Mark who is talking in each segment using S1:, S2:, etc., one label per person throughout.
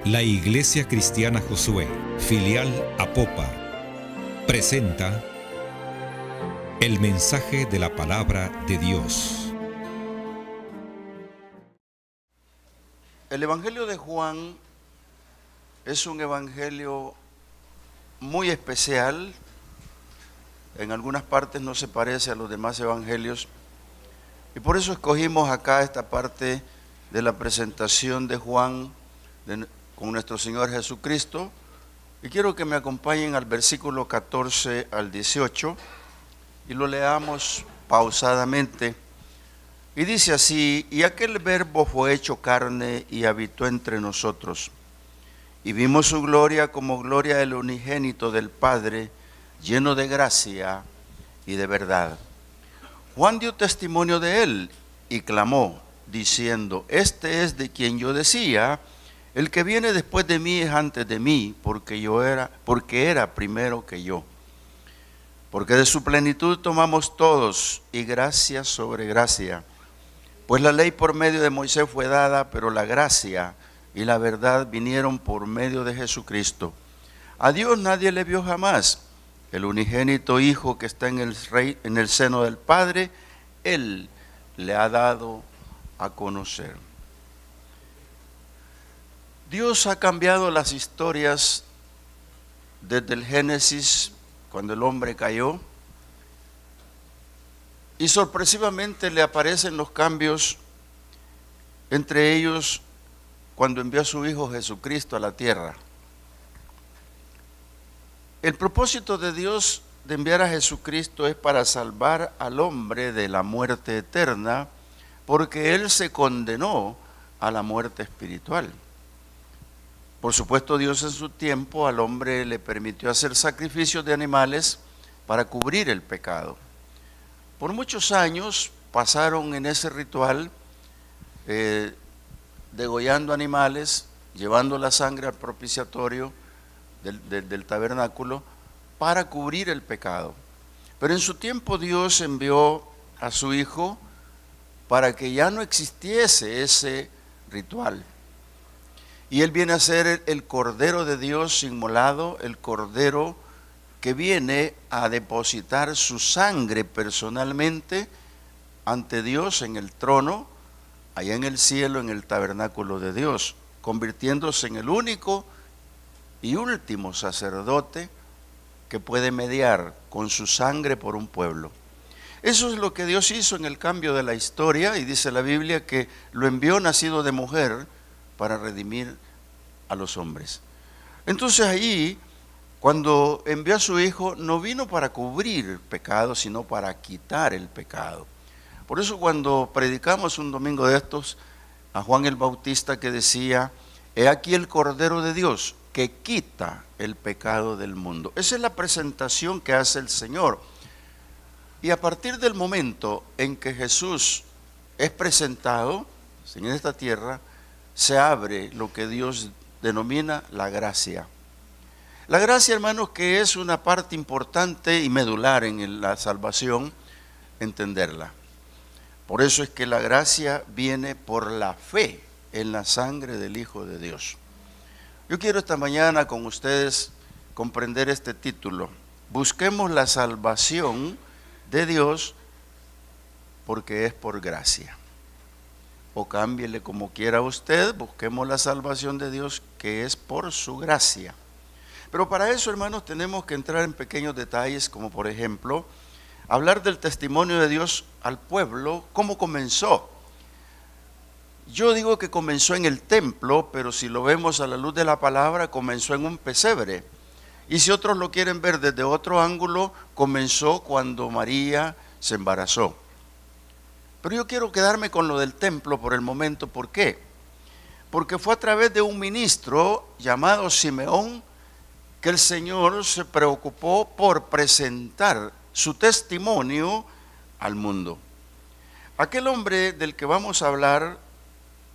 S1: La Iglesia Cristiana Josué, filial Apopa, presenta el mensaje de la palabra de Dios.
S2: El Evangelio de Juan es un evangelio muy especial. En algunas partes no se parece a los demás evangelios. Y por eso escogimos acá esta parte de la presentación de Juan con nuestro Señor Jesucristo. Y quiero que me acompañen al versículo 14 al 18 y lo leamos pausadamente. Y dice así: y aquel verbo fue hecho carne y habitó entre nosotros. Y vimos su gloria como gloria del unigénito del Padre, lleno de gracia y de verdad. Juan dio testimonio de él y clamó, diciendo: este es de quien yo decía, el que viene después de mí es antes de mí, porque era primero que yo. Porque de su plenitud tomamos todos, y gracia sobre gracia. Pues la ley por medio de Moisés fue dada, pero la gracia y la verdad vinieron por medio de Jesucristo. A Dios nadie le vio jamás. El unigénito Hijo que está en el seno del Padre, Él le ha dado a conocer. Dios ha cambiado las historias desde el Génesis, cuando el hombre cayó, y sorpresivamente le aparecen los cambios, entre ellos cuando envió a su Hijo Jesucristo a la tierra. El propósito de Dios de enviar a Jesucristo es para salvar al hombre de la muerte eterna, porque Él se condenó a la muerte espiritual. Por supuesto, Dios en su tiempo al hombre le permitió hacer sacrificios de animales para cubrir el pecado. Por muchos años pasaron en ese ritual, degollando animales, llevando la sangre al propiciatorio del tabernáculo para cubrir el pecado. Pero en su tiempo Dios envió a su Hijo para que ya no existiese ese ritual. Y Él viene a ser el Cordero de Dios inmolado, el Cordero que viene a depositar su sangre personalmente ante Dios en el trono, allá en el cielo, en el tabernáculo de Dios, convirtiéndose en el único y último sacerdote que puede mediar con su sangre por un pueblo. Eso es lo que Dios hizo en el cambio de la historia, y dice la Biblia que lo envió nacido de mujer para redimir a los hombres. Entonces allí, cuando envió a su Hijo, no vino para cubrir pecado, sino para quitar el pecado. Por eso cuando predicamos un domingo de estos a Juan el Bautista, que decía: he aquí el Cordero de Dios que quita el pecado del mundo. Esa es la presentación que hace el Señor. Y a partir del momento en que Jesús es presentado en esta tierra, se abre lo que Dios denomina la gracia. La gracia, hermanos, que es una parte importante y medular en la salvación, entenderla. Por eso es que la gracia viene por la fe en la sangre del Hijo de Dios. Yo quiero esta mañana con ustedes comprender este título: busquemos la salvación de Dios porque es por gracia. O cámbiele como quiera usted, busquemos la salvación de Dios que es por su gracia. Pero para eso, hermanos, tenemos que entrar en pequeños detalles, como por ejemplo, hablar del testimonio de Dios al pueblo, cómo comenzó. Yo digo que comenzó en el templo, pero si lo vemos a la luz de la palabra, comenzó en un pesebre. Y si otros lo quieren ver desde otro ángulo, comenzó cuando María se embarazó. Pero yo quiero quedarme con lo del templo por el momento. ¿Por qué? Porque fue a través de un ministro llamado Simeón que el Señor se preocupó por presentar su testimonio al mundo. Aquel hombre del que vamos a hablar,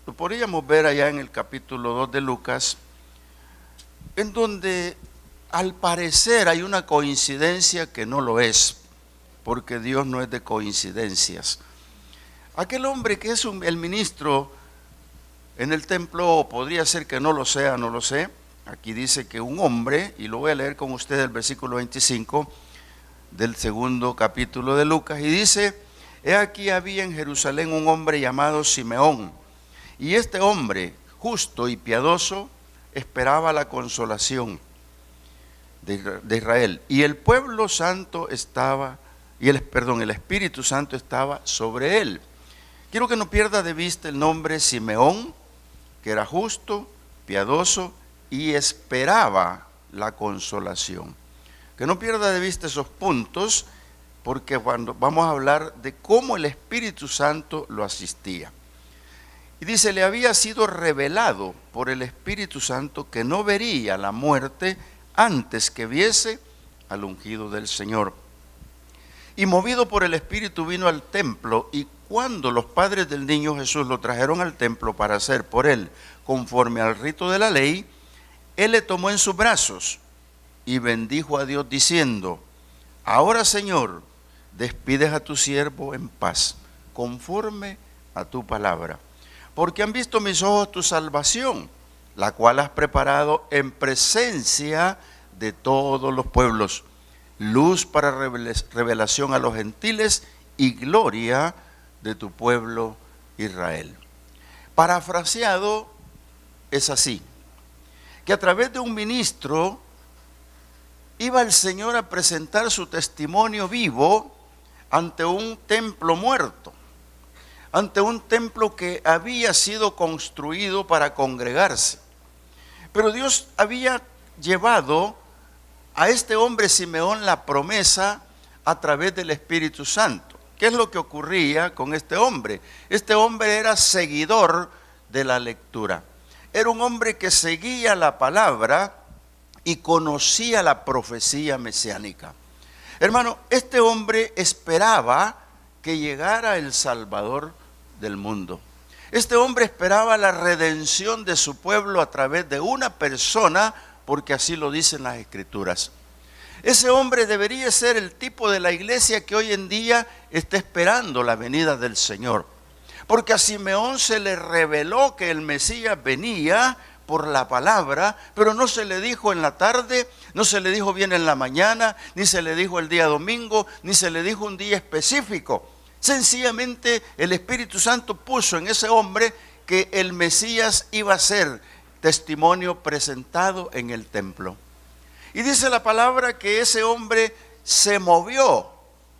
S2: lo podríamos ver allá en el capítulo 2 de Lucas, en donde al parecer hay una coincidencia que no lo es, porque Dios no es de coincidencias. Aquel hombre que es el ministro en el templo, o podría ser que no lo sea, no lo sé. Aquí dice que un hombre, y lo voy a leer con ustedes el versículo 25 del segundo capítulo de Lucas, y dice: he aquí había en Jerusalén un hombre llamado Simeón, y este hombre, justo y piadoso, esperaba la consolación de Israel, y el pueblo santo estaba, el Espíritu Santo estaba sobre él. Quiero que no pierda de vista el nombre Simeón, que era justo, piadoso y esperaba la consolación. Que no pierda de vista esos puntos, porque cuando vamos a hablar de cómo el Espíritu Santo lo asistía. Y dice: le había sido revelado por el Espíritu Santo que no vería la muerte antes que viese al ungido del Señor. Y movido por el Espíritu vino al templo, y cuando los padres del niño Jesús lo trajeron al templo para hacer por él conforme al rito de la ley, él le tomó en sus brazos y bendijo a Dios diciendo: ahora, Señor, despides a tu siervo en paz, conforme a tu palabra, porque han visto mis ojos tu salvación, la cual has preparado en presencia de todos los pueblos, luz para revelación a los gentiles y gloria de tu pueblo Israel. Parafraseado es así, que a través de un ministro iba el Señor a presentar su testimonio vivo ante un templo muerto, ante un templo que había sido construido para congregarse. Pero Dios había llevado a este hombre Simeón la promesa a través del Espíritu Santo. ¿Qué es lo que ocurría con este hombre? Este hombre era seguidor de la lectura. Era un hombre que seguía la palabra y conocía la profecía mesiánica. Hermano, este hombre esperaba que llegara el Salvador del mundo. Este hombre esperaba la redención de su pueblo a través de una persona, porque así lo dicen las Escrituras. Ese hombre debería ser el tipo de la iglesia que hoy en día está esperando la venida del Señor. Porque a Simeón se le reveló que el Mesías venía por la palabra, pero no se le dijo en la tarde, no se le dijo bien en la mañana, ni se le dijo el día domingo, ni se le dijo un día específico. Sencillamente el Espíritu Santo puso en ese hombre que el Mesías iba a ser testimonio presentado en el templo. Y dice la palabra que ese hombre se movió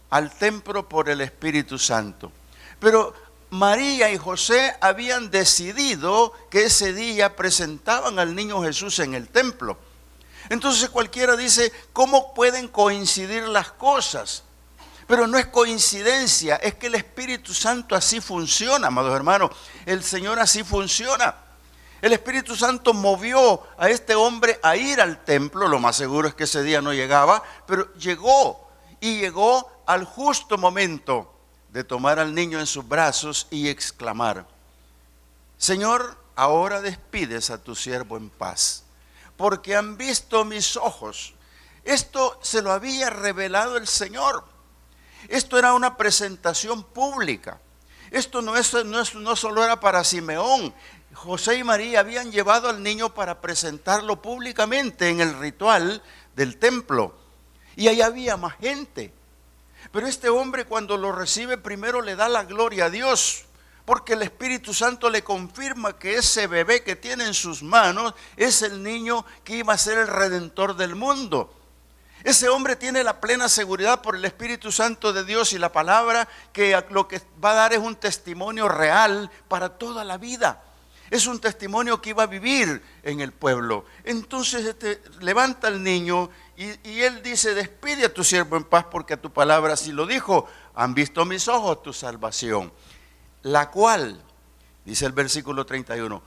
S2: al templo por el Espíritu Santo. Pero María y José habían decidido que ese día presentaban al niño Jesús en el templo. Entonces cualquiera dice: ¿cómo pueden coincidir las cosas? Pero no es coincidencia, es que el Espíritu Santo así funciona, amados hermanos. El Señor así funciona. El Espíritu Santo movió a este hombre a ir al templo. Lo más seguro es que ese día no llegaba, pero llegó, y llegó al justo momento de tomar al niño en sus brazos y exclamar: Señor, ahora despides a tu siervo en paz, porque han visto mis ojos. Esto se lo había revelado el Señor. Esto era una presentación pública. Esto no solo era para Simeón. José y María habían llevado al niño para presentarlo públicamente en el ritual del templo. Y ahí había más gente. Pero este hombre, cuando lo recibe, primero le da la gloria a Dios, porque el Espíritu Santo le confirma que ese bebé que tiene en sus manos es el niño que iba a ser el redentor del mundo. Ese hombre tiene la plena seguridad por el Espíritu Santo de Dios y la palabra que lo que va a dar es un testimonio real para toda la vida. Es un testimonio que iba a vivir en el pueblo. Entonces levanta al niño y él dice: despide a tu siervo en paz, porque a tu palabra así lo dijo. Han visto mis ojos tu salvación, la cual, dice el versículo 31,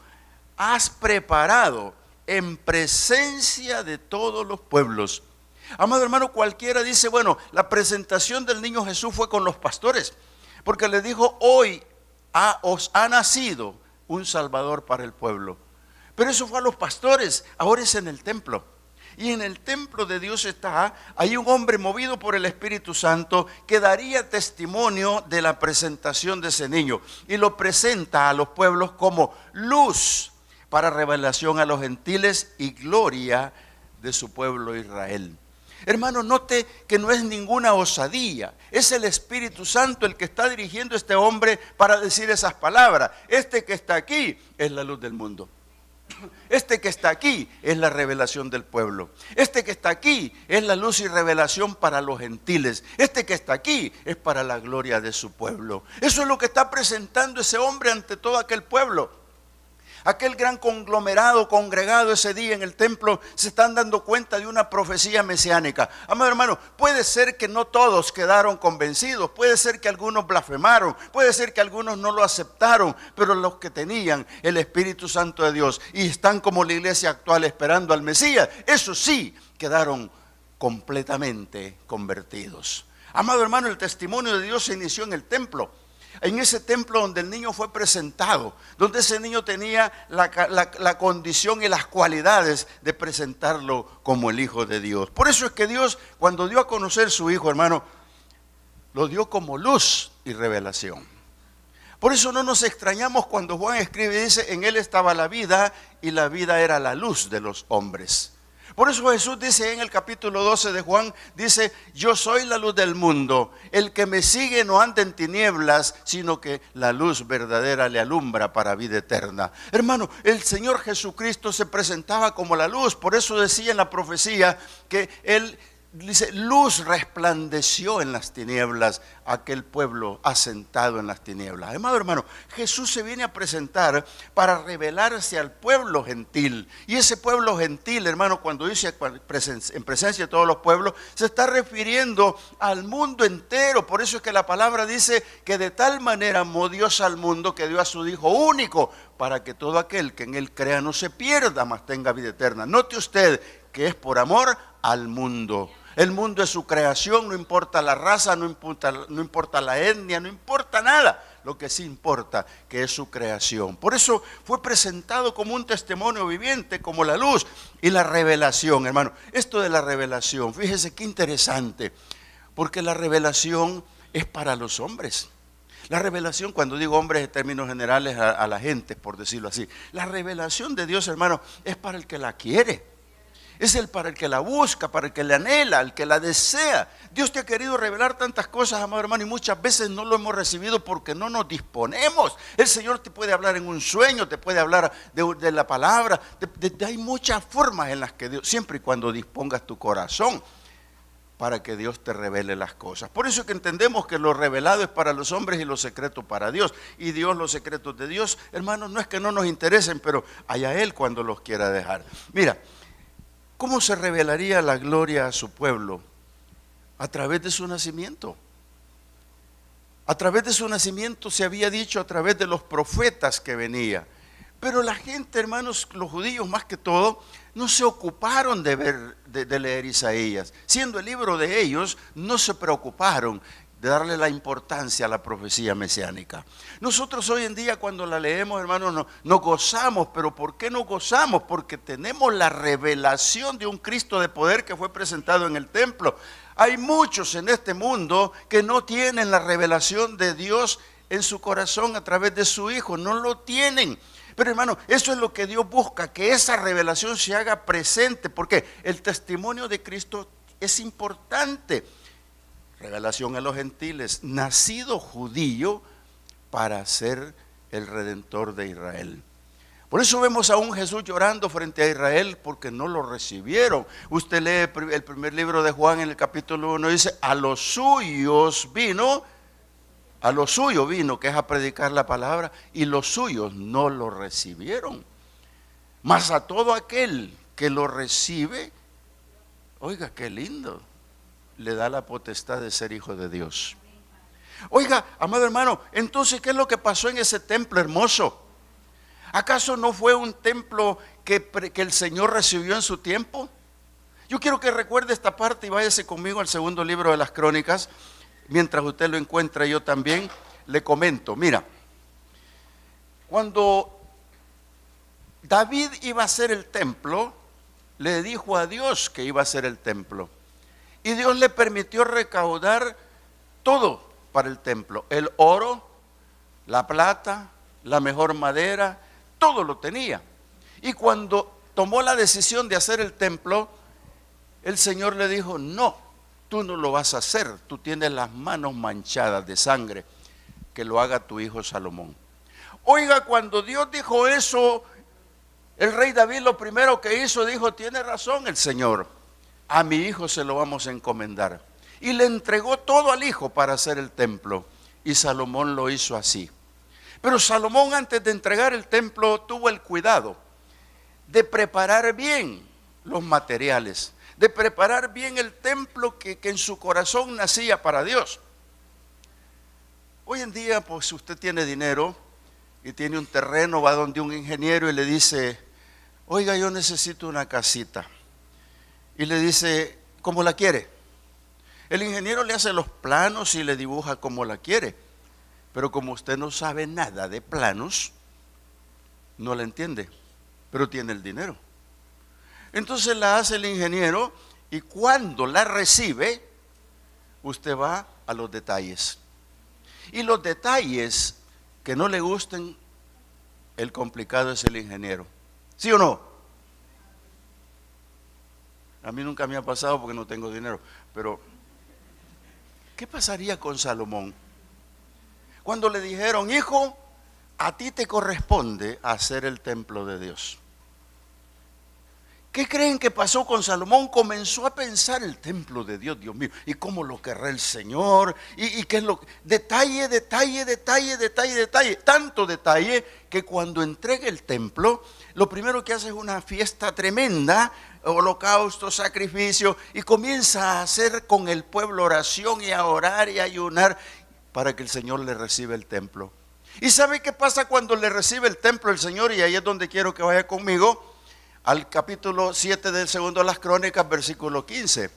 S2: has preparado en presencia de todos los pueblos. Amado hermano, cualquiera dice: bueno, la presentación del niño Jesús fue con los pastores, porque les dijo: hoy os ha nacido un Salvador para el pueblo. Pero eso fue a los pastores, ahora es en el templo. Y en el templo de Dios hay un hombre movido por el Espíritu Santo que daría testimonio de la presentación de ese niño. Y lo presenta a los pueblos como luz para revelación a los gentiles y gloria de su pueblo Israel. Hermano, note que no es ninguna osadía, es el Espíritu Santo el que está dirigiendo a este hombre para decir esas palabras. Este que está aquí es la luz del mundo. Este que está aquí es la revelación del pueblo. Este que está aquí es la luz y revelación para los gentiles. Este que está aquí es para la gloria de su pueblo. Eso es lo que está presentando ese hombre ante todo aquel pueblo. Aquel gran conglomerado congregado ese día en el templo se están dando cuenta de una profecía mesiánica. Amado hermano, puede ser que no todos quedaron convencidos, puede ser que algunos blasfemaron, puede ser que algunos no lo aceptaron, pero los que tenían el Espíritu Santo de Dios y están como la iglesia actual esperando al Mesías, esos sí quedaron completamente convertidos. Amado hermano, el testimonio de Dios se inició en el templo. En ese templo donde el niño fue presentado, donde ese niño tenía la condición y las cualidades de presentarlo como el Hijo de Dios. Por eso es que Dios, cuando dio a conocer su Hijo, hermano, lo dio como luz y revelación. Por eso no nos extrañamos cuando Juan escribe y dice, en él estaba la vida y la vida era la luz de los hombres. Por eso Jesús dice en el capítulo 12 de Juan, dice, yo soy la luz del mundo, el que me sigue no anda en tinieblas, sino que la luz verdadera le alumbra para vida eterna. Hermano, el Señor Jesucristo se presentaba como la luz, por eso decía en la profecía que Él, dice, luz resplandeció en las tinieblas, aquel pueblo asentado en las tinieblas. Amado hermano, Jesús se viene a presentar para revelarse al pueblo gentil. Y ese pueblo gentil, hermano, cuando dice en presencia de todos los pueblos, se está refiriendo al mundo entero. Por eso es que la palabra dice que de tal manera amó Dios al mundo que dio a su Hijo único, para que todo aquel que en él crea no se pierda, mas tenga vida eterna. Note usted que es por amor al mundo. El mundo es su creación, no importa la raza, no importa la etnia, no importa nada. Lo que sí importa que es su creación. Por eso fue presentado como un testimonio viviente, como la luz y la revelación, hermano. Esto de la revelación, fíjese qué interesante, porque la revelación es para los hombres. La revelación, cuando digo hombres en términos generales a la gente, por decirlo así, la revelación de Dios, hermano, es para el que la quiere. Es para el que la busca, para el que la anhela, el que la desea. Dios te ha querido revelar tantas cosas, amado hermano, y muchas veces no lo hemos recibido porque no nos disponemos. El Señor te puede hablar en un sueño, te puede hablar de la palabra. Hay muchas formas en las que Dios, siempre y cuando dispongas tu corazón para que Dios te revele las cosas. Por eso es que entendemos que lo revelado es para los hombres y lo secreto para Dios. Y Dios, los secretos de Dios, hermanos, no es que no nos interesen, pero allá Él cuando los quiera dejar. Mira, ¿cómo se revelaría la gloria a su pueblo? A través de su nacimiento. A través de su nacimiento se había dicho a través de los profetas que venía. Pero la gente, hermanos, los judíos más que todo, no se ocuparon de leer Isaías. Siendo el libro de ellos, no se preocuparon de darle la importancia a la profecía mesiánica. Nosotros hoy en día cuando la leemos, hermanos, nos gozamos. ¿Pero por qué nos gozamos? Porque tenemos la revelación de un Cristo de poder que fue presentado en el templo. Hay muchos en este mundo que no tienen la revelación de Dios en su corazón a través de su Hijo, no lo tienen. Pero hermano, eso es lo que Dios busca, que esa revelación se haga presente, porque el testimonio de Cristo es importante. Revelación a los gentiles, nacido judío para ser el Redentor de Israel. Por eso vemos a un Jesús llorando frente a Israel porque no lo recibieron. Usted lee el primer libro de Juan en el capítulo 1, dice, a los suyos vino, que es a predicar la palabra, y los suyos no lo recibieron. Mas a todo aquel que lo recibe, oiga, qué lindo, le da la potestad de ser hijo de Dios. Oiga, amado hermano, entonces, ¿qué es lo que pasó en ese templo hermoso? ¿Acaso no fue un templo que el Señor recibió en su tiempo? Yo quiero que recuerde esta parte y váyase conmigo al segundo libro de las Crónicas. Mientras usted lo encuentra, yo también le comento. Mira, cuando David iba a hacer el templo, le dijo a Dios que iba a hacer el templo. Y Dios le permitió recaudar todo para el templo. El oro, la plata, la mejor madera, todo lo tenía. Y cuando tomó la decisión de hacer el templo, el Señor le dijo: no, tú no lo vas a hacer, tú tienes las manos manchadas de sangre, que lo haga tu hijo Salomón. Oiga, cuando Dios dijo eso, el rey David lo primero que hizo, dijo: tiene razón el Señor, a mi hijo se lo vamos a encomendar. Y le entregó todo al hijo para hacer el templo, y Salomón lo hizo así. Pero Salomón, antes de entregar el templo, tuvo el cuidado de preparar bien los materiales, de preparar bien el templo que en su corazón nacía para Dios. Hoy en día, pues usted tiene dinero y tiene un terreno, va donde un ingeniero y le dice: oiga, yo necesito una casita. Y le dice: ¿cómo la quiere? El ingeniero le hace los planos y le dibuja como la quiere. Pero como usted no sabe nada de planos, no la entiende, pero tiene el dinero. Entonces la hace el ingeniero, y cuando la recibe, usted va a los detalles. Y los detalles que no le gusten, el complicado es el ingeniero. ¿Sí o no? A mí nunca me ha pasado porque no tengo dinero. Pero, ¿qué pasaría con Salomón? Cuando le dijeron: hijo, a ti te corresponde hacer el templo de Dios. ¿Qué creen que pasó con Salomón? Comenzó a pensar: el templo de Dios, Dios mío, ¿y cómo lo querrá el Señor? ¿Y qué es lo? Detalle, detalle, detalle, detalle, detalle. Tanto detalle que cuando entregue el templo, lo primero que hace es una fiesta tremenda, holocausto, sacrificio, y comienza a hacer con el pueblo oración y a orar y a ayunar para que el Señor le reciba el templo. ¿Y sabe qué pasa cuando le recibe el templo el Señor? Y ahí es donde quiero que vaya conmigo al capítulo 7 del segundo de las Crónicas, versículo 15.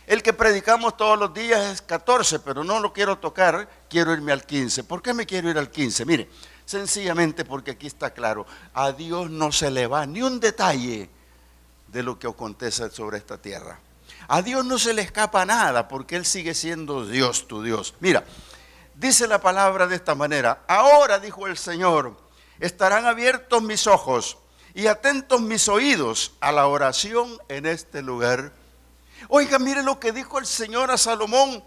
S2: El que predicamos todos los días es 14, pero no lo quiero tocar, quiero irme al 15. ¿Por qué me quiero ir al 15? Mire, sencillamente porque aquí está claro: a Dios no se le va ni un detalle de lo que acontece sobre esta tierra. A Dios no se le escapa nada, porque Él sigue siendo Dios, tu Dios. Mira, dice la palabra de esta manera: ahora, dijo el Señor, estarán abiertos mis ojos y atentos mis oídos a la oración en este lugar. Oiga, mire lo que dijo el Señor a Salomón: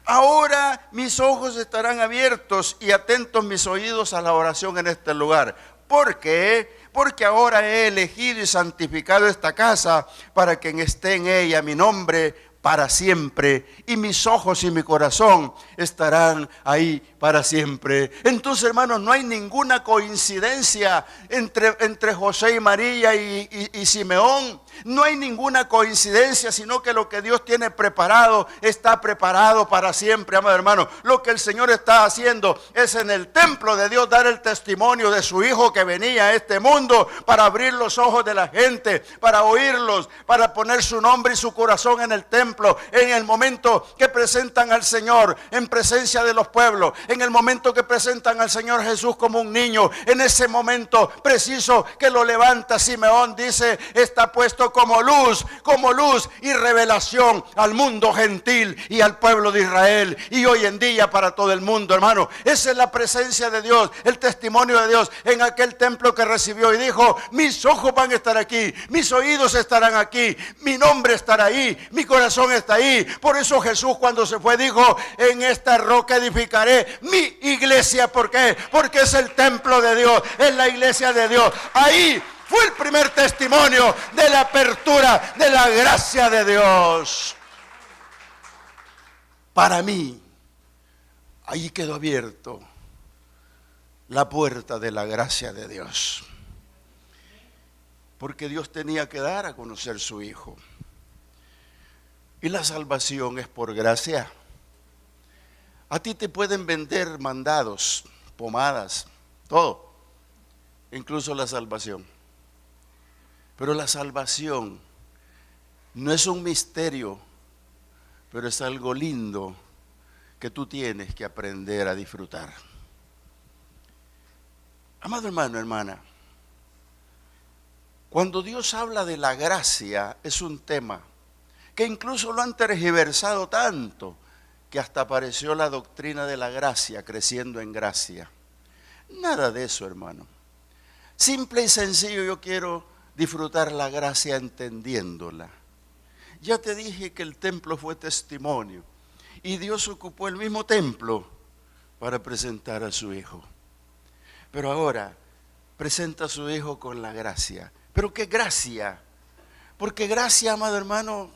S2: ahora mis ojos estarán abiertos y atentos mis oídos a la oración en este lugar. ¿Por qué? Porque ahora he elegido y santificado esta casa para que esté en ella mi nombre para siempre, y mis ojos y mi corazón estarán ahí para siempre. Entonces, hermanos, no hay ninguna coincidencia entre José y María y Simeón. No hay ninguna coincidencia, sino que lo que Dios tiene preparado está preparado para siempre, amado hermano. Lo que el Señor está haciendo es en el templo de Dios dar el testimonio de su Hijo que venía a este mundo para abrir los ojos de la gente, para oírlos, para poner su nombre y su corazón en el templo. En el momento que presentan al Señor en presencia de los pueblos, en el momento que presentan al Señor Jesús como un niño, en ese momento preciso que lo levanta Simeón, dice: está puesto como luz y revelación al mundo gentil y al pueblo de Israel, y hoy en día para todo el mundo, hermano. Esa es la presencia de Dios, el testimonio de Dios en aquel templo que recibió y dijo: mis ojos van a estar aquí, mis oídos estarán aquí, mi nombre estará ahí, mi corazón está ahí. Por eso Jesús, cuando se fue, dijo: en esta roca edificaré mi iglesia. ¿Por qué? Porque es el templo de Dios, es la iglesia de Dios. Ahí fue el primer testimonio de la apertura de la gracia de Dios. Para mí, ahí quedó abierto la puerta de la gracia de Dios, porque Dios tenía que dar a conocer su Hijo. Y la salvación es por gracia. A ti te pueden vender mandados, pomadas, todo, incluso la salvación. Pero la salvación no es un misterio, pero es algo lindo que tú tienes que aprender a disfrutar. Amado hermano, hermana, Cuando Dios habla de la gracia, es un tema que incluso lo han tergiversado tanto que hasta apareció la doctrina de la gracia, creciendo en gracia. Nada de eso, hermano. Simple y sencillo, yo quiero disfrutar la gracia entendiéndola. Ya te dije que el templo fue testimonio y Dios ocupó el mismo templo para presentar a su Hijo. Pero ahora presenta a su Hijo con la gracia. ¿Pero qué gracia? Porque gracia, amado hermano,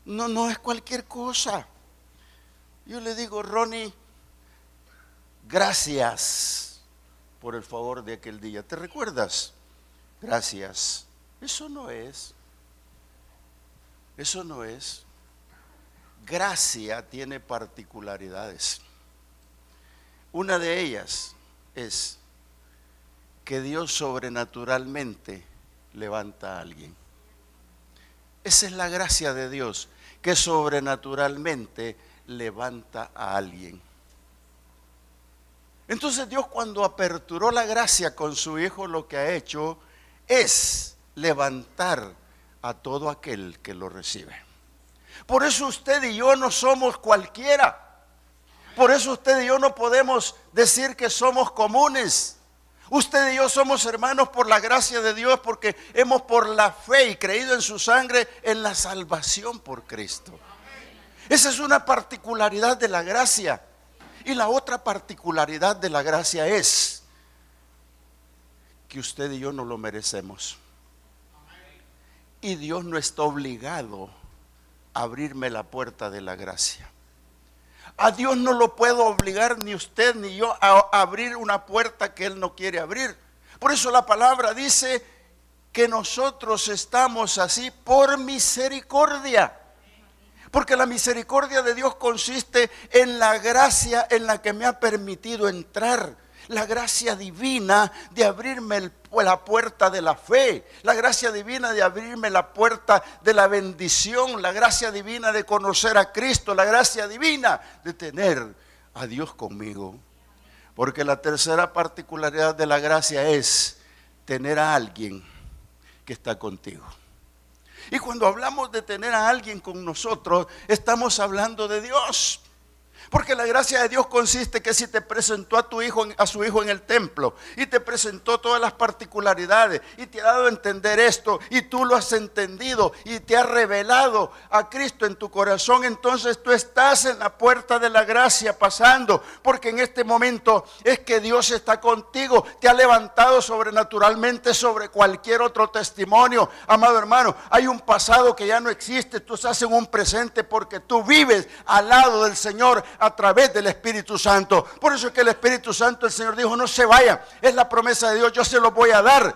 S2: no es cualquier cosa. Yo le digo, Ronnie, gracias por el favor de aquel día. ¿Te recuerdas? Gracias. Eso no es. Gracia tiene particularidades. Una de ellas es que Dios sobrenaturalmente levanta a alguien. Esa es la gracia de Dios, que sobrenaturalmente levanta a alguien. Entonces Dios, cuando aperturó la gracia con su Hijo, lo que ha hecho es levantar a todo aquel que lo recibe. Por eso usted y yo no somos cualquiera. Por eso usted y yo no podemos decir que somos comunes. Usted y yo somos hermanos por la gracia de Dios, porque hemos por la fe y creído en su sangre en la salvación por Cristo. Esa es una particularidad de la gracia. Y la otra particularidad de la gracia es que usted y yo no lo merecemos. Y Dios no está obligado a abrirme la puerta de la gracia. A Dios no lo puedo obligar ni usted ni yo a abrir una puerta que Él no quiere abrir. Por eso la palabra dice que nosotros estamos así por misericordia. Porque la misericordia de Dios consiste en la gracia en la que me ha permitido entrar. La gracia divina de abrirme la puerta de la fe. La gracia divina de abrirme la puerta de la bendición. La gracia divina de conocer a Cristo. La gracia divina de tener a Dios conmigo. Porque la tercera particularidad de la gracia es tener a alguien que está contigo. Y cuando hablamos de tener a alguien con nosotros, estamos hablando de Dios. Porque la gracia de Dios consiste que si te presentó a su hijo en el templo y te presentó todas las particularidades y te ha dado a entender esto y tú lo has entendido y te ha revelado a Cristo en tu corazón, entonces tú estás en la puerta de la gracia pasando, porque en este momento es que Dios está contigo, te ha levantado sobrenaturalmente sobre cualquier otro testimonio. Amado hermano, hay un pasado que ya no existe, tú estás en un presente porque tú vives al lado del Señor a través del Espíritu Santo. Por eso es que el Espíritu Santo, el Señor dijo, no se vayan, es la promesa de Dios, yo se los voy a dar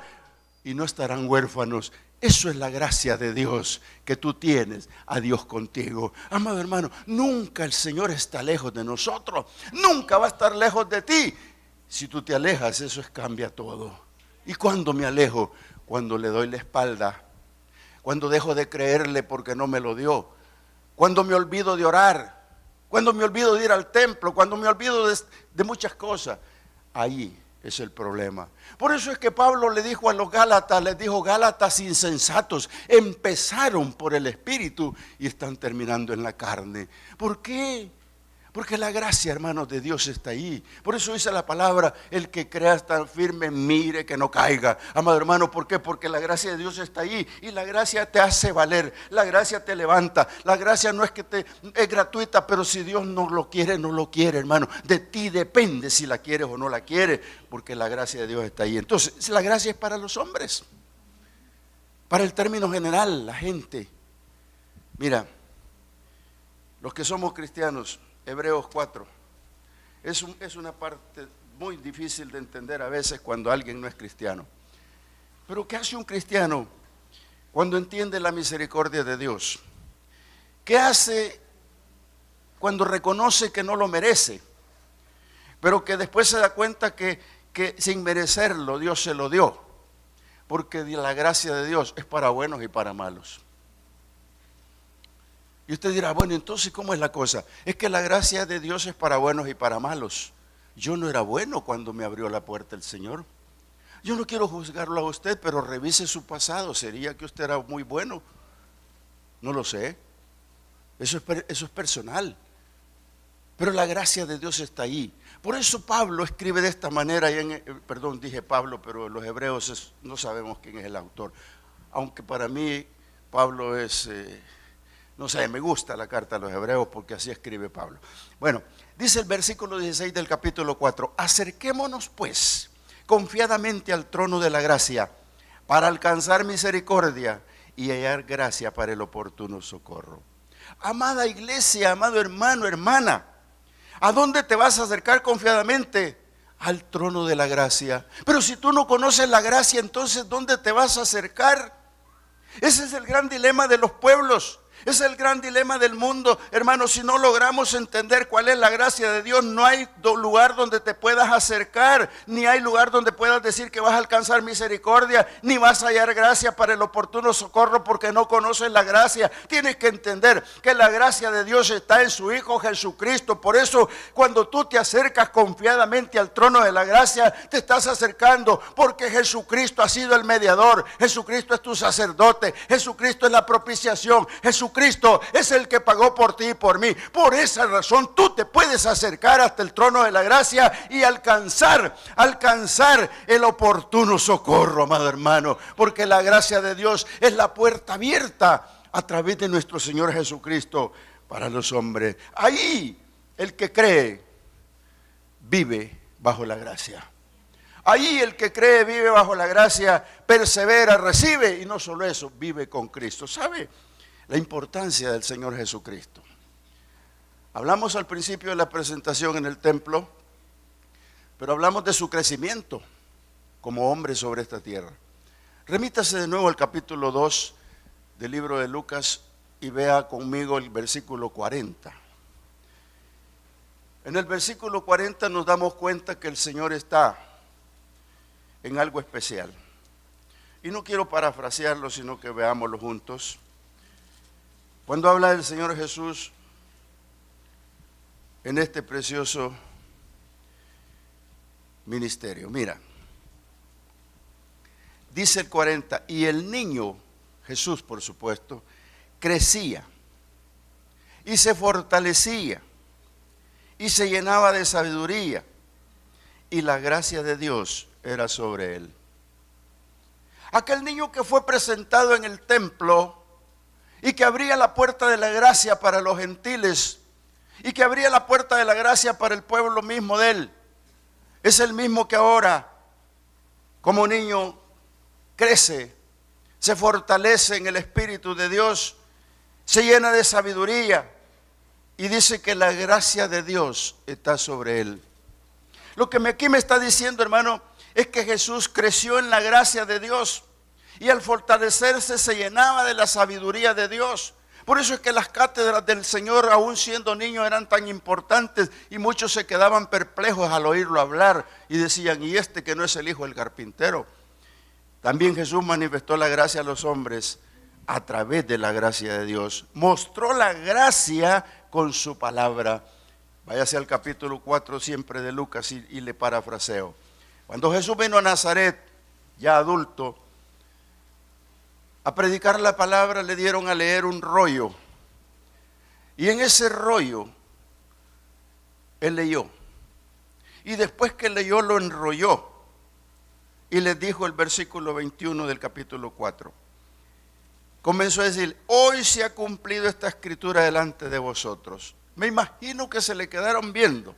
S2: y no estarán huérfanos. Eso es la gracia de Dios, que tú tienes a Dios contigo. Amado hermano, nunca el Señor está lejos de nosotros, nunca va a estar lejos de ti. Si tú te alejas, eso cambia todo. ¿Y cuándo me alejo? Cuando le doy la espalda, cuando dejo de creerle porque no me lo dio, cuando me olvido de orar, cuando me olvido de ir al templo, cuando me olvido de muchas cosas. Ahí es el problema. Por eso es que Pablo le dijo a los Gálatas, les dijo: Gálatas insensatos, empezaron por el Espíritu y están terminando en la carne. ¿Por qué? Porque la gracia, hermanos, de Dios está ahí. Por eso dice la palabra: el que crea estar firme, mire que no caiga. Amado hermano, ¿por qué? Porque la gracia de Dios está ahí. Y la gracia te hace valer. La gracia te levanta. La gracia no es que es gratuita, pero si Dios no lo quiere, no lo quiere, hermano. De ti depende si la quieres o no la quieres, porque la gracia de Dios está ahí. Entonces, la gracia es para los hombres. Para el término general, la gente. Mira, los que somos cristianos, Hebreos 4, es una parte muy difícil de entender a veces cuando alguien no es cristiano. Pero ¿qué hace un cristiano cuando entiende la misericordia de Dios? ¿Qué hace cuando reconoce que no lo merece, pero que después se da cuenta que sin merecerlo Dios se lo dio? Porque la gracia de Dios es para buenos y para malos. Y usted dirá: bueno, entonces ¿cómo es la cosa? Es que la gracia de Dios es para buenos y para malos. Yo no era bueno cuando me abrió la puerta el Señor. Yo no quiero juzgarlo a usted, pero revise su pasado. ¿Sería que usted era muy bueno? No lo sé. Eso es personal. Pero la gracia de Dios está ahí. Por eso Pablo escribe de esta manera, perdón, dije Pablo, pero los hebreos no sabemos quién es el autor. Aunque para mí Pablo es, no sé, me gusta la carta a los hebreos porque así escribe Pablo. Bueno, dice el versículo 16 del capítulo 4, acerquémonos pues confiadamente al trono de la gracia para alcanzar misericordia y hallar gracia para el oportuno socorro. Amada iglesia, amado hermano, hermana, ¿a dónde te vas a acercar confiadamente? Al trono de la gracia. Pero si tú no conoces la gracia, entonces ¿dónde te vas a acercar? Ese es el gran dilema de los pueblos. Ese es el gran dilema del mundo. Hermanos, si no logramos entender cuál es la gracia de Dios, no hay lugar donde te puedas acercar, ni hay lugar donde puedas decir que vas a alcanzar misericordia, ni vas a hallar gracia para el oportuno socorro, porque no conoces la gracia. Tienes que entender que la gracia de Dios está en su Hijo Jesucristo. Por eso, cuando tú te acercas confiadamente al trono de la gracia, te estás acercando porque Jesucristo ha sido el mediador. Jesucristo es tu sacerdote. Jesucristo es la propiciación. Jesucristo es el que pagó por ti y por mí. Por esa razón tú te puedes acercar hasta el trono de la gracia y alcanzar el oportuno socorro, amado hermano, porque la gracia de Dios es la puerta abierta a través de nuestro Señor Jesucristo para los hombres. Ahí el que cree vive bajo la gracia. Ahí el que cree vive bajo la gracia, persevera, recibe, y no solo eso, vive con Cristo. ¿Sabe la importancia del Señor Jesucristo? Hablamos al principio de la presentación en el templo, pero hablamos de su crecimiento como hombre sobre esta tierra. Remítase de nuevo al capítulo 2 del libro de Lucas y vea conmigo el versículo 40. En el versículo 40 nos damos cuenta que el Señor está en algo especial. Y no quiero parafrasearlo, sino que veámoslo juntos. Cuando habla del Señor Jesús en este precioso ministerio, mira, dice el 40, y el niño, Jesús por supuesto, crecía y se fortalecía y se llenaba de sabiduría y la gracia de Dios era sobre él. Aquel niño que fue presentado en el templo y que abría la puerta de la gracia para los gentiles y que abría la puerta de la gracia para el pueblo mismo de él, es el mismo que ahora como niño crece, se fortalece en el Espíritu de Dios, se llena de sabiduría y dice que la gracia de Dios está sobre él. Lo que aquí me está diciendo, hermano, es que Jesús creció en la gracia de Dios y al fortalecerse se llenaba de la sabiduría de Dios. Por eso es que las cátedras del Señor, aún siendo niño, eran tan importantes y muchos se quedaban perplejos al oírlo hablar y decían, ¿y este que no es el hijo del carpintero? También Jesús manifestó la gracia a los hombres a través de la gracia de Dios. Mostró la gracia con su palabra. Váyase al capítulo 4 siempre de Lucas y le parafraseo. Cuando Jesús vino a Nazaret, ya adulto, a predicar la palabra, le dieron a leer un rollo. Y en ese rollo, él leyó. Y después que leyó, lo enrolló. Y les dijo el versículo 21 del capítulo 4. Comenzó a decir, hoy se ha cumplido esta escritura delante de vosotros. Me imagino que se le quedaron viendo.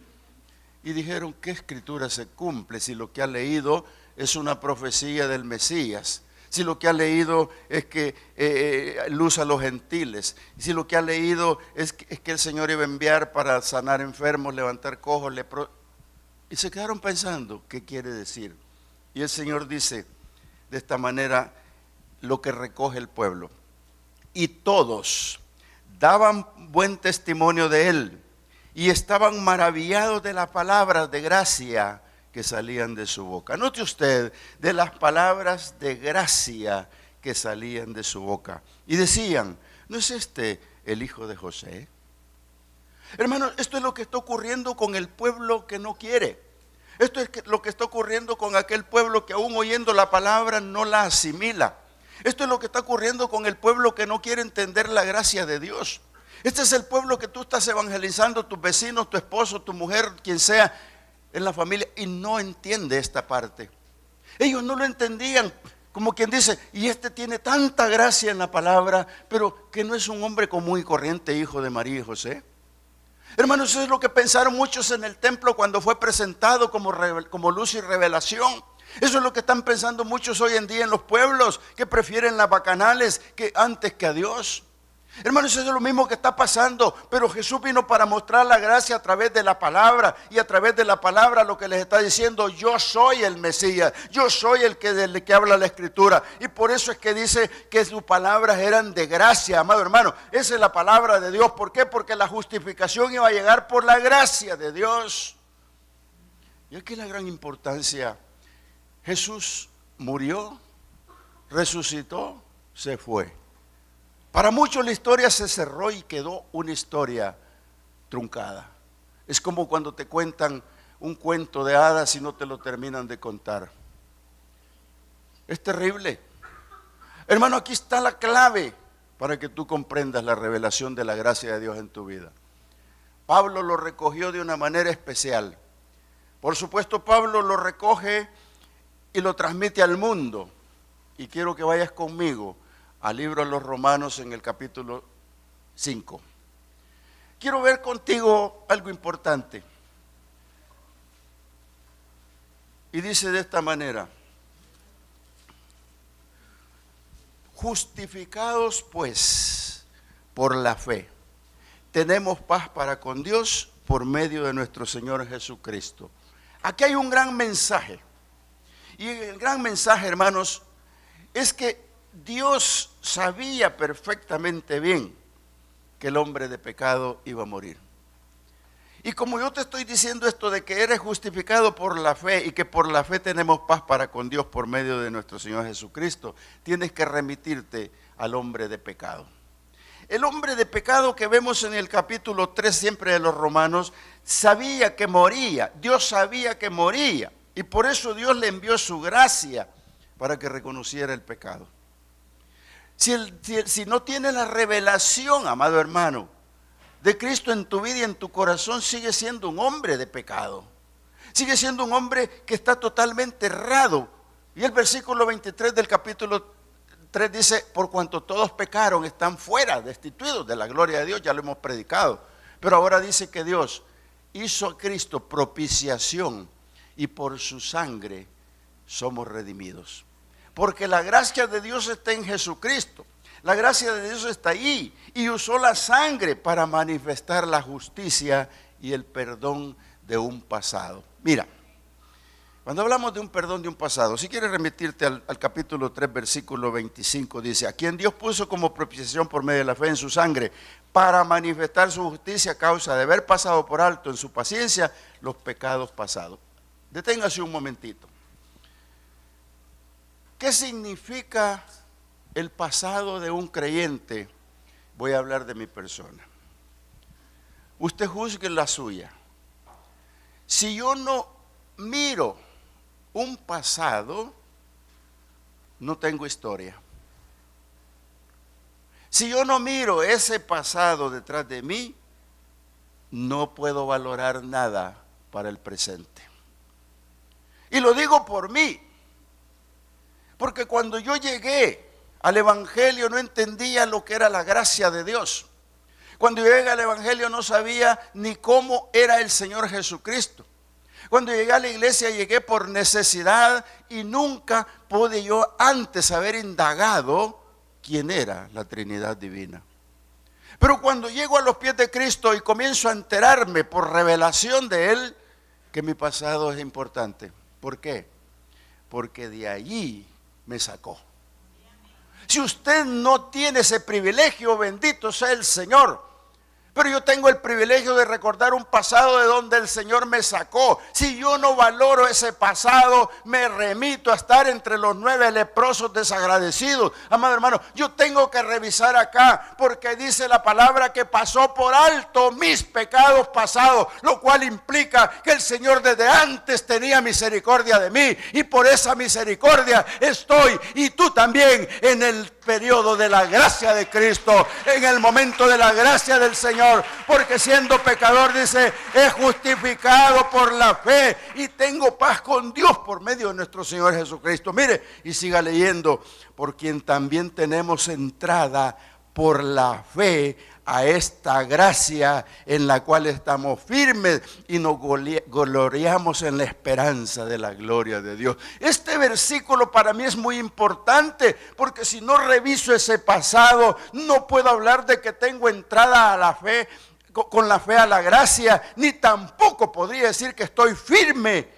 S2: Y dijeron, ¿qué escritura se cumple si lo que ha leído es una profecía del Mesías? Si lo que ha leído es que luz a los gentiles. Si lo que ha leído es que el Señor iba a enviar para sanar enfermos, levantar cojos, y se quedaron pensando, ¿qué quiere decir? Y el Señor dice de esta manera lo que recoge el pueblo. Y todos daban buen testimonio de él y estaban maravillados de las palabras de gracia que salían de su boca. Note usted, de las palabras de gracia que salían de su boca. Y decían, ¿no es este el hijo de José? Hermanos, esto es lo que está ocurriendo con el pueblo que no quiere. Esto es lo que está ocurriendo con aquel pueblo que aún oyendo la palabra no la asimila. Esto es lo que está ocurriendo con el pueblo que no quiere entender la gracia de Dios. Este es el pueblo que tú estás evangelizando, tus vecinos, tu esposo, tu mujer, quien sea en la familia, y no entiende esta parte. Ellos no lo entendían, como quien dice, y este tiene tanta gracia en la palabra, pero que no es un hombre común y corriente, hijo de María y José. Hermanos, eso es lo que pensaron muchos en el templo cuando fue presentado como luz y revelación. Eso es lo que están pensando muchos hoy en día en los pueblos, que prefieren las bacanales antes que a Dios. Hermanos, eso es lo mismo que está pasando, pero Jesús vino para mostrar la gracia a través de la palabra, y a través de la palabra lo que les está diciendo: yo soy el Mesías, yo soy el del que habla la Escritura, y por eso es que dice que sus palabras eran de gracia, amado hermano. Esa es la palabra de Dios. ¿Por qué? Porque la justificación iba a llegar por la gracia de Dios. Y aquí la gran importancia: Jesús murió, resucitó, se fue. Para muchos la historia se cerró y quedó una historia truncada. Es como cuando te cuentan un cuento de hadas y no te lo terminan de contar. Es terrible. Hermano, aquí está la clave para que tú comprendas la revelación de la gracia de Dios en tu vida. Pablo lo recogió de una manera especial. Por supuesto, Pablo lo recoge y lo transmite al mundo. Y quiero que vayas conmigo al libro de los Romanos en el capítulo 5. Quiero ver contigo algo importante. Y dice de esta manera: justificados pues por la fe, tenemos paz para con Dios por medio de nuestro Señor Jesucristo. Aquí hay un gran mensaje. Y el gran mensaje, hermanos, es que Dios sabía perfectamente bien que el hombre de pecado iba a morir. Y como yo te estoy diciendo esto de que eres justificado por la fe y que por la fe tenemos paz para con Dios por medio de nuestro Señor Jesucristo, tienes que remitirte al hombre de pecado. El hombre de pecado que vemos en el capítulo 3 siempre de los Romanos, sabía que moría. Dios sabía que moría, y por eso Dios le envió su gracia para que reconociera el pecado. Si no tienes la revelación, amado hermano, de Cristo en tu vida y en tu corazón, sigue siendo un hombre de pecado. Sigue siendo un hombre que está totalmente errado. Y el versículo 23 del capítulo 3 dice: por cuanto todos pecaron, están fuera, destituidos de la gloria de Dios. Ya lo hemos predicado. Pero ahora dice que Dios hizo a Cristo propiciación, y por su sangre somos redimidos. Porque la gracia de Dios está en Jesucristo. La gracia de Dios está ahí, y usó la sangre para manifestar la justicia y el perdón de un pasado. Mira, cuando hablamos de un perdón de un pasado, si quieres remitirte al capítulo 3, versículo 25, dice: a quien Dios puso como propiciación por medio de la fe en su sangre, para manifestar su justicia a causa de haber pasado por alto en su paciencia los pecados pasados. Deténgase un momentito. ¿Qué significa el pasado de un creyente? Voy a hablar de mi persona. Usted juzgue la suya. Si yo no miro un pasado, no tengo historia. Si yo no miro ese pasado detrás de mí, no puedo valorar nada para el presente. Y lo digo por mí. Porque cuando yo llegué al Evangelio no entendía lo que era la gracia de Dios. Cuando llegué al Evangelio no sabía ni cómo era el Señor Jesucristo. Cuando llegué a la iglesia llegué por necesidad y nunca pude yo antes haber indagado quién era la Trinidad Divina. Pero cuando llego a los pies de Cristo y comienzo a enterarme por revelación de Él que mi pasado es importante. ¿Por qué? Porque de allí me sacó. Si usted no tiene ese privilegio, bendito sea el Señor, Pero yo tengo el privilegio de recordar un pasado de donde el Señor me sacó. Si yo no valoro ese pasado, me remito a estar entre los 9 leprosos desagradecidos. Amado hermano, yo tengo que revisar acá, porque dice la palabra que pasó por alto mis pecados pasados, lo cual implica que el Señor desde antes tenía misericordia de mí, y por esa misericordia estoy, y tú también, en el periodo de la gracia de Cristo, en el momento de la gracia del Señor. Porque siendo pecador, dice, es justificado por la fe y tengo paz con Dios por medio de nuestro Señor Jesucristo. Mire, y siga leyendo, por quien también tenemos entrada por la fe a esta gracia en la cual estamos firmes y nos gloriamos en la esperanza de la gloria de Dios. Este versículo para mí es muy importante, porque si no reviso ese pasado, no puedo hablar de que tengo entrada a la fe, con la fe a la gracia, ni tampoco podría decir que estoy firme,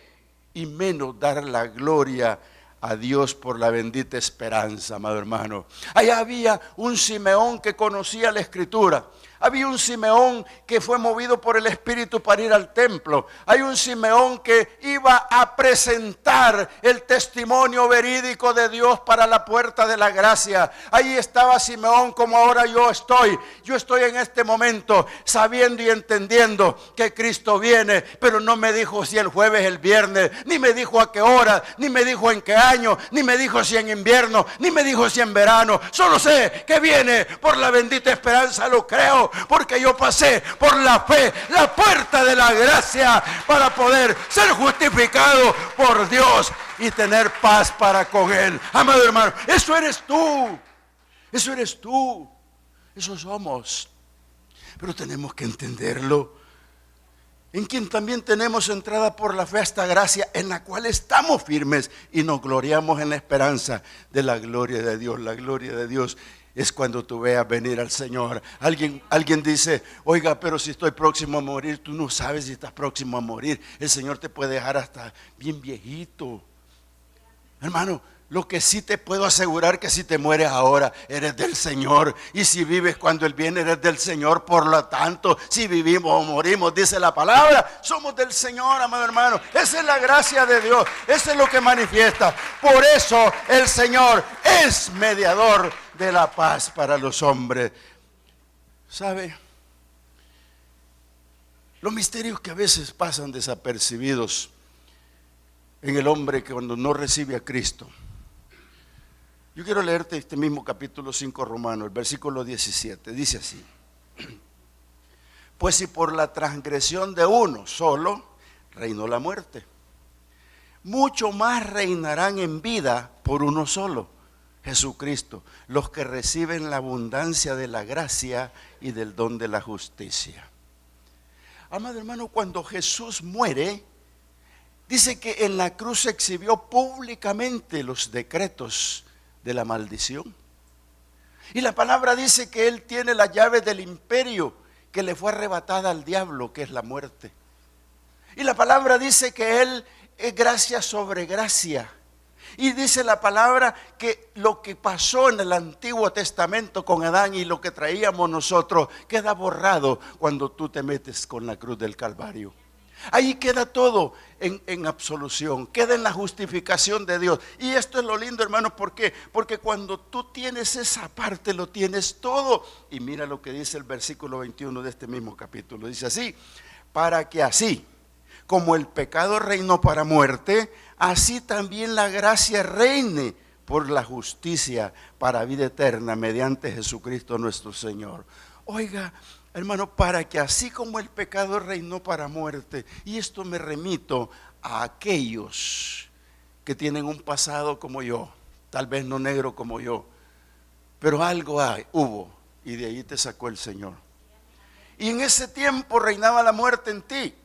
S2: y menos dar la gloria a Dios por la bendita esperanza, amado hermano. Allá había un Simeón que conocía la Escritura. Había un Simeón que fue movido por el Espíritu para ir al templo. Hay un Simeón que iba a presentar el testimonio verídico de Dios para la puerta de la gracia. Ahí estaba Simeón como ahora yo estoy. Yo estoy en este momento sabiendo y entendiendo que Cristo viene, pero no me dijo si el jueves, el viernes, ni me dijo a qué hora, ni me dijo en qué año, ni me dijo si en invierno, ni me dijo si en verano. Solo sé que viene por la bendita esperanza, lo creo, porque yo pasé por la fe, la puerta de la gracia, para poder ser justificado por Dios y tener paz para con Él. Amado hermano, eso eres tú, eso somos. Pero tenemos que entenderlo, en quien también tenemos entrada por la fe a esta gracia, en la cual estamos firmes y nos gloriamos en la esperanza de la gloria de Dios. La gloria de Dios es cuando tú veas venir al Señor. Alguien dice, oiga, pero si estoy próximo a morir. Tú no sabes si estás próximo a morir. El Señor te puede dejar hasta bien viejito. Hermano, lo que sí te puedo asegurar, que si te mueres ahora, eres del Señor. Y si vives cuando Él viene, eres del Señor. Por lo tanto, si vivimos o morimos, dice la palabra, somos del Señor, amado hermano. Esa es la gracia de Dios. Eso es lo que manifiesta. Por eso el Señor es mediador de la paz para los hombres. ¿Sabe? Los misterios que a veces pasan desapercibidos en el hombre que cuando no recibe a Cristo. Yo quiero leerte este mismo capítulo 5 Romano, el versículo 17. Dice así: pues si por la transgresión de uno solo reinó la muerte, mucho más reinarán en vida por uno solo, Jesucristo, los que reciben la abundancia de la gracia y del don de la justicia. Amado hermano, cuando Jesús muere, dice que en la cruz se exhibió públicamente los decretos de la maldición. Y la palabra dice que Él tiene la llave del imperio que le fue arrebatada al diablo, que es la muerte. Y la palabra dice que Él es gracia sobre gracia. Y dice la palabra que lo que pasó en el Antiguo Testamento con Adán y lo que traíamos nosotros queda borrado cuando tú te metes con la cruz del Calvario. Ahí queda todo en absolución, queda en la justificación de Dios. Y esto es lo lindo, hermano. ¿Por qué? Porque cuando tú tienes esa parte, lo tienes todo. Y mira lo que dice el versículo 21 de este mismo capítulo. Dice así: para que así como el pecado reinó para muerte, así también la gracia reine por la justicia para vida eterna mediante Jesucristo nuestro Señor. Oiga, hermano, para que así como el pecado reinó para muerte, y esto me remito a aquellos que tienen un pasado como yo, tal vez no negro como yo, pero algo hubo, y de ahí te sacó el Señor. Y en ese tiempo reinaba la muerte en ti.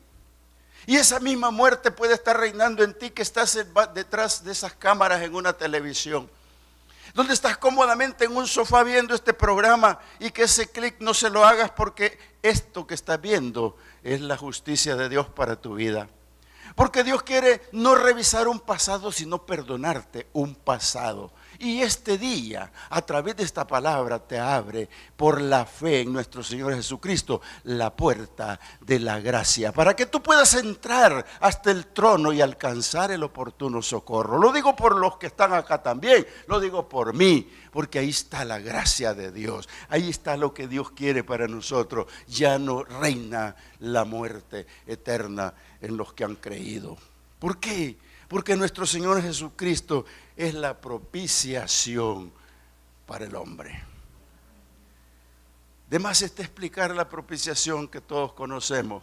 S2: Y esa misma muerte puede estar reinando en ti, que estás detrás de esas cámaras en una televisión, donde estás cómodamente en un sofá viendo este programa, y que ese clic no se lo hagas, porque esto que estás viendo es la justicia de Dios para tu vida. Porque Dios quiere no revisar un pasado, sino perdonarte un pasado. Y este día, a través de esta palabra, te abre por la fe en nuestro Señor Jesucristo la puerta de la gracia, para que tú puedas entrar hasta el trono y alcanzar el oportuno socorro. Lo digo por los que están acá también, lo digo por mí, porque ahí está la gracia de Dios, ahí está lo que Dios quiere para nosotros. Ya no reina la muerte eterna en los que han creído. ¿Por qué? Porque nuestro Señor Jesucristo es la propiciación para el hombre. De más está explicar la propiciación que todos conocemos.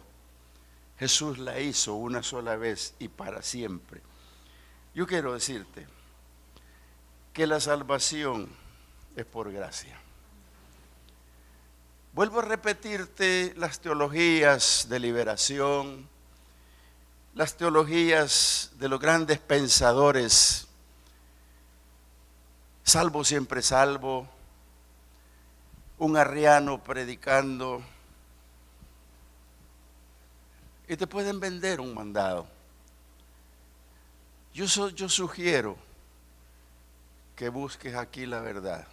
S2: Jesús la hizo una sola vez y para siempre. Yo quiero decirte que la salvación es por gracia. Vuelvo a repetirte las teologías de liberación, las teologías de los grandes pensadores, salvo siempre salvo, un arriano predicando, y te pueden vender un mandado. Yo sugiero que busques aquí la verdad.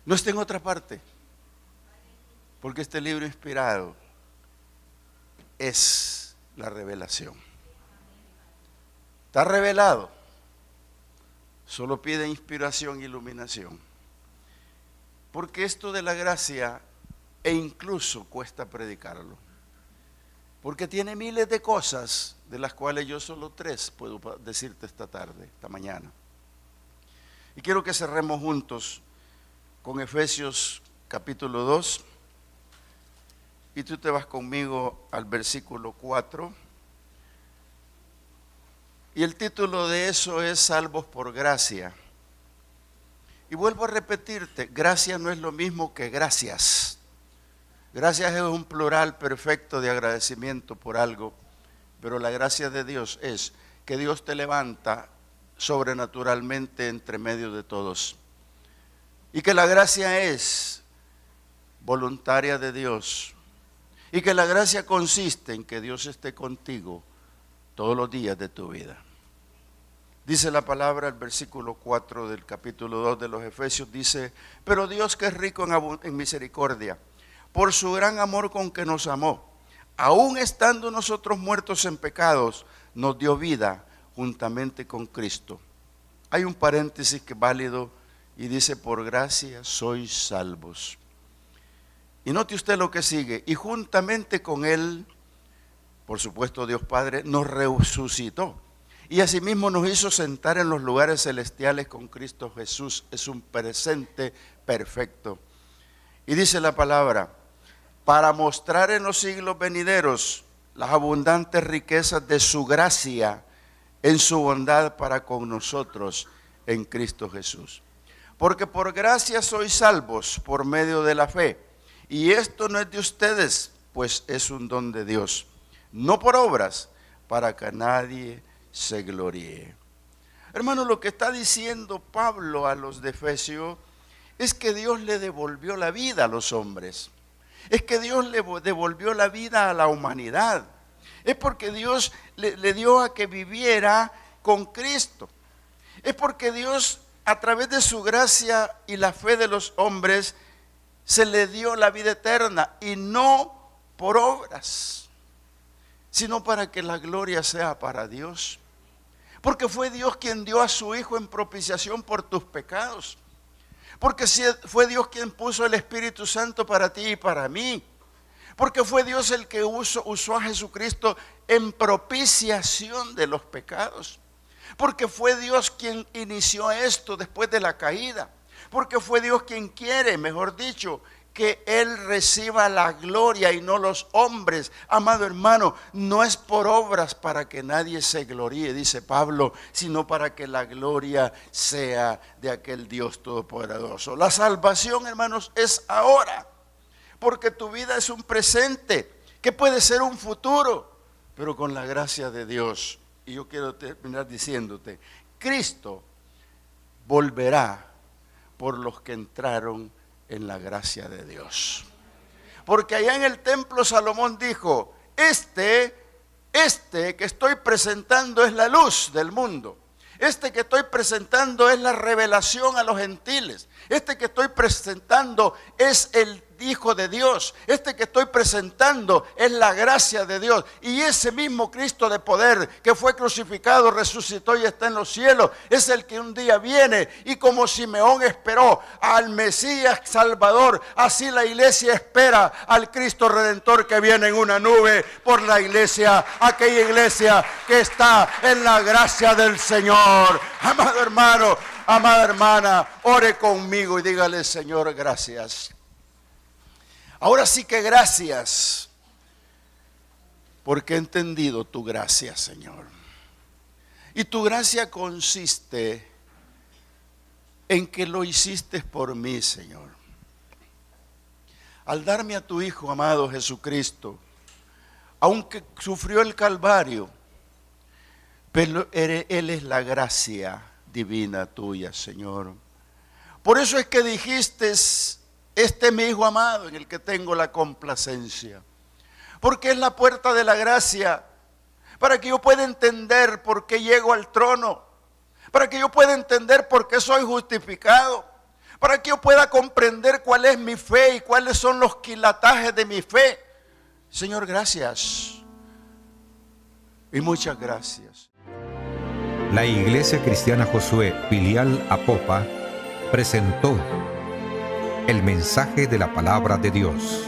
S2: No está en otra parte, porque este libro inspirado es la revelación. Está revelado. Solo pide inspiración e iluminación. Porque esto de la gracia, e incluso cuesta predicarlo. Porque tiene miles de cosas, de las cuales yo solo 3 puedo decirte esta tarde, esta mañana. Y quiero que cerremos juntos con Efesios capítulo 2. Y tú te vas conmigo al versículo 4. Y el título de eso es Salvos por gracia. Y vuelvo a repetirte, gracia no es lo mismo que gracias. Gracias es un plural perfecto de agradecimiento por algo. Pero la gracia de Dios es que Dios te levanta sobrenaturalmente entre medio de todos. Y que la gracia es voluntaria de Dios. Y que la gracia consiste en que Dios esté contigo todos los días de tu vida. Dice la palabra, el versículo 4 del capítulo 2 de los Efesios, dice: pero Dios, que es rico en misericordia, por su gran amor con que nos amó, aun estando nosotros muertos en pecados, nos dio vida juntamente con Cristo. Hay un paréntesis que es válido y dice: por gracia sois salvos. Y note usted lo que sigue: y juntamente con Él, por supuesto Dios Padre, nos resucitó. Y asimismo nos hizo sentar en los lugares celestiales con Cristo Jesús. Es un presente perfecto. Y dice la palabra: para mostrar en los siglos venideros las abundantes riquezas de su gracia en su bondad para con nosotros en Cristo Jesús. Porque por gracia sois salvos por medio de la fe. Y esto no es de ustedes, pues es un don de Dios, no por obras, para que nadie se gloríe. Hermano, lo que está diciendo Pablo a los de Efesios es que Dios le devolvió la vida a los hombres. Es que Dios le devolvió la vida a la humanidad. Es porque Dios le dio a que viviera con Cristo. Es porque Dios, a través de su gracia y la fe de los hombres, se le dio la vida eterna, y no por obras, sino para que la gloria sea para Dios. Porque fue Dios quien dio a su Hijo en propiciación por tus pecados. Porque fue Dios quien puso el Espíritu Santo para ti y para mí. Porque fue Dios el que usó a Jesucristo en propiciación de los pecados. Porque fue Dios quien inició esto después de la caída. Porque fue Dios quien quiere, mejor dicho, que Él reciba la gloria y no los hombres. Amado hermano, no es por obras para que nadie se gloríe, dice Pablo, sino para que la gloria sea de aquel Dios todopoderoso. La salvación, hermanos, es ahora, porque tu vida es un presente, que puede ser un futuro, pero con la gracia de Dios. Y yo quiero terminar diciéndote, Cristo volverá por los que entraron en la gracia de Dios. Porque allá en el templo Salomón dijo: este que estoy presentando es la luz del mundo. Este que estoy presentando es la revelación a los gentiles. Este que estoy presentando es el Hijo de Dios. Este que estoy presentando es la gracia de Dios. Y ese mismo Cristo de poder que fue crucificado, resucitó y está en los cielos, es el que un día viene. Y como Simeón esperó al Mesías Salvador, así la iglesia espera al Cristo Redentor que viene en una nube por la iglesia, aquella iglesia que está en la gracia del Señor. Amado hermano, amada hermana, ore conmigo y dígale: Señor, gracias. Ahora sí que gracias, porque he entendido tu gracia, Señor. Y tu gracia consiste en que lo hiciste por mí, Señor. Al darme a tu Hijo amado Jesucristo, aunque sufrió el Calvario, pero Él es la gracia divina tuya, Señor. Por eso es que dijiste: este es mi Hijo amado en el que tengo la complacencia. Porque es la puerta de la gracia, para que yo pueda entender por qué llego al trono, para que yo pueda entender por qué soy justificado, para que yo pueda comprender cuál es mi fe y cuáles son los quilatajes de mi fe. Señor, gracias y muchas gracias.
S1: La Iglesia Cristiana Josué Filial Apopa presentó el mensaje de la palabra de Dios.